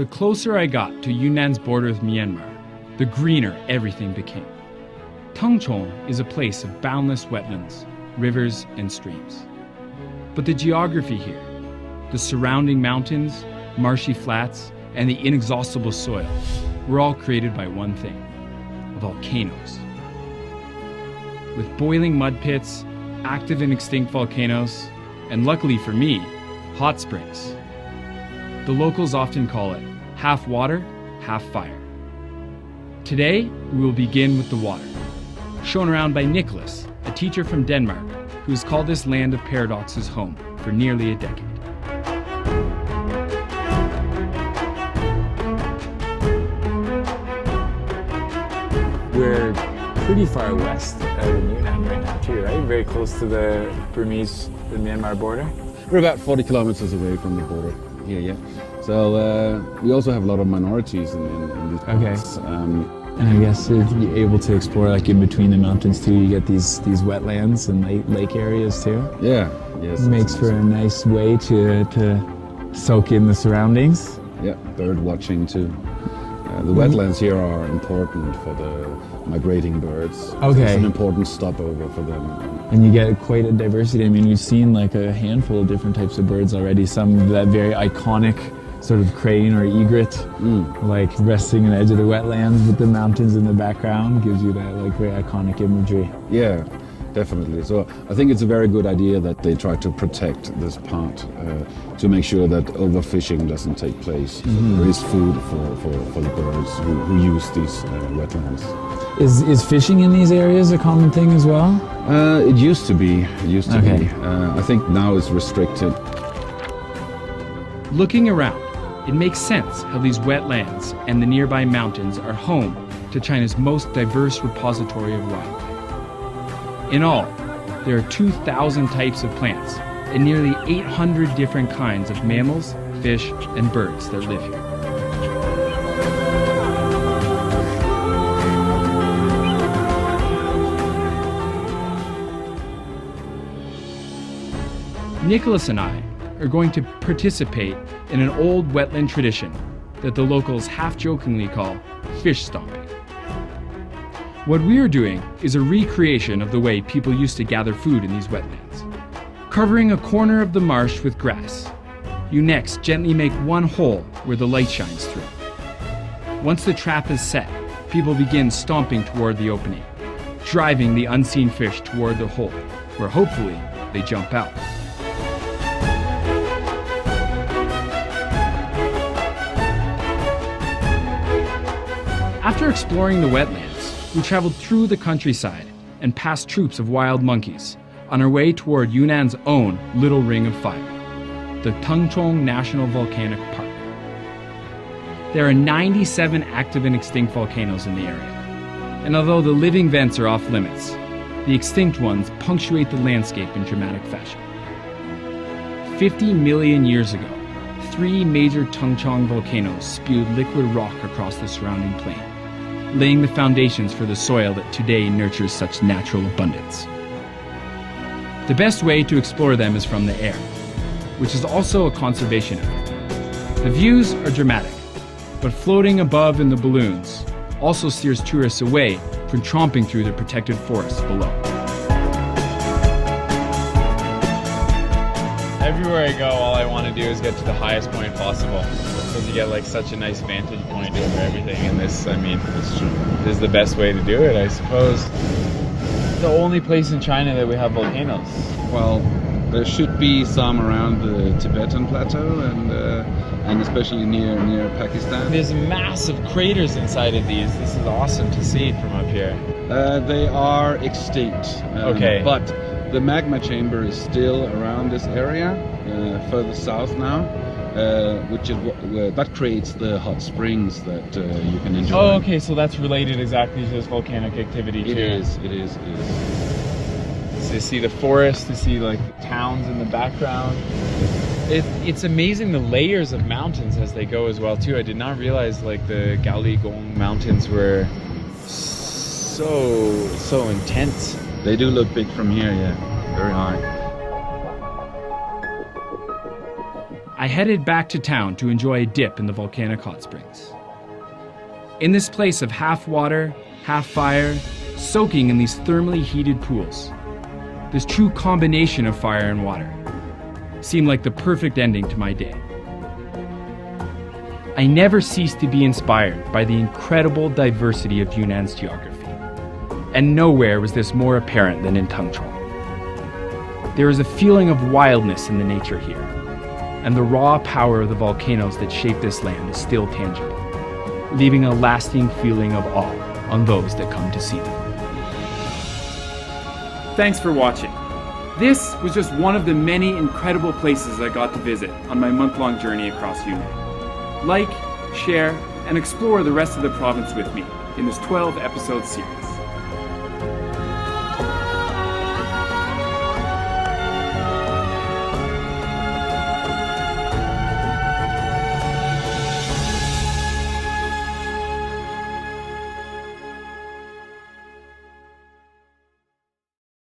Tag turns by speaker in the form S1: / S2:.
S1: The closer I got to Yunnan's border with Myanmar, the greener everything became. Tengchong is a place of boundless wetlands, rivers, and streams. But the geography here, the surrounding mountains, marshy flats, and the inexhaustible soil were all created by one thing: volcanoes. With boiling mud pits, active and extinct volcanoes, and luckily for me, hot springs. The locals often call it half water, half fire. Today, we will begin with the water, shown around by Nicholas, a teacher from Denmark, who's called this land of paradoxes home for nearly a decade.
S2: We're pretty far west of Yunnan right now too, right? Very close to the Myanmar border.
S3: We're about 40 kilometers away from the border here, yeah. So we also have a lot of minorities in these parts.
S2: Okay. And I guess if you're able to explore like in between the mountains too, you get these wetlands and lake areas too.
S3: Yeah, yes.
S2: It makes for a nice way to soak in the surroundings.
S3: Yeah, bird watching too. The wetlands here are important for the migrating birds.
S2: Okay.
S3: It's an important stopover for them.
S2: And you get quite a diversity. I mean, we've seen like a handful of different types of birds already. Some that very iconic sort of crane or egret, like resting on the edge of the wetlands with the mountains in the background, gives you that like very iconic imagery.
S3: Yeah, definitely. So I think it's a very good idea that they try to protect this part to make sure that overfishing doesn't take place. So there is food for the birds who use these wetlands.
S2: Is fishing in these areas a common thing as well?
S3: It used to be. I think now it's restricted.
S1: Looking around, it makes sense how these wetlands and the nearby mountains are home to China's most diverse repository of wildlife. In all, there are 2,000 types of plants and nearly 800 different kinds of mammals, fish, and birds that live here. Nicholas and I are going to participate in an old wetland tradition that the locals half-jokingly call fish stomping. What we are doing is a recreation of the way people used to gather food in these wetlands. Covering a corner of the marsh with grass, you next gently make one hole where the light shines through. Once the trap is set, people begin stomping toward the opening, driving the unseen fish toward the hole, where hopefully they jump out. After exploring the wetlands, we traveled through the countryside and past troops of wild monkeys on our way toward Yunnan's own little ring of fire, the Tengchong National Volcanic Park. There are 97 active and extinct volcanoes in the area, and although the living vents are off limits, the extinct ones punctuate the landscape in dramatic fashion. 50 million years ago, 3 major Tengchong volcanoes spewed liquid rock across the surrounding plain, laying the foundations for the soil that today nurtures such natural abundance. The best way to explore them is from the air, which is also a conservation effort. The views are dramatic, but floating above in the balloons also steers tourists away from tromping through the protected forests below.
S4: Everywhere I go, all I want to do is get to the highest point possible, because you get like such a nice vantage point over everything. And this, I mean, this is the best way to do it, I suppose. The only place in China that we have volcanoes.
S3: Well, there should be some around the Tibetan plateau and especially near Pakistan.
S4: There's massive craters inside of these. This is awesome to see from up here.
S3: They are extinct.
S4: Okay.
S3: But the magma chamber is still around this area, further south now, which is that creates the hot springs that you can enjoy.
S4: Oh, okay, so that's related exactly to this volcanic activity too.
S3: It is.
S4: So you see the forest, you see like the towns in the background. It's amazing the layers of mountains as they go as well too. I did not realize like the Gaoligong mountains were so intense.
S3: They do look big from here, yeah, very high.
S1: I headed back to town to enjoy a dip in the volcanic hot springs. In this place of half water, half fire, soaking in these thermally heated pools, this true combination of fire and water seemed like the perfect ending to my day. I never ceased to be inspired by the incredible diversity of Yunnan's geography, and nowhere was this more apparent than in Tengchong. There is a feeling of wildness in the nature here, and the raw power of the volcanoes that shape this land is still tangible, leaving a lasting feeling of awe on those that come to see them. Thanks for watching. This was just one of the many incredible places I got to visit on my month-long journey across Yunnan. Like, share, and explore the rest of the province with me in this 12-episode series.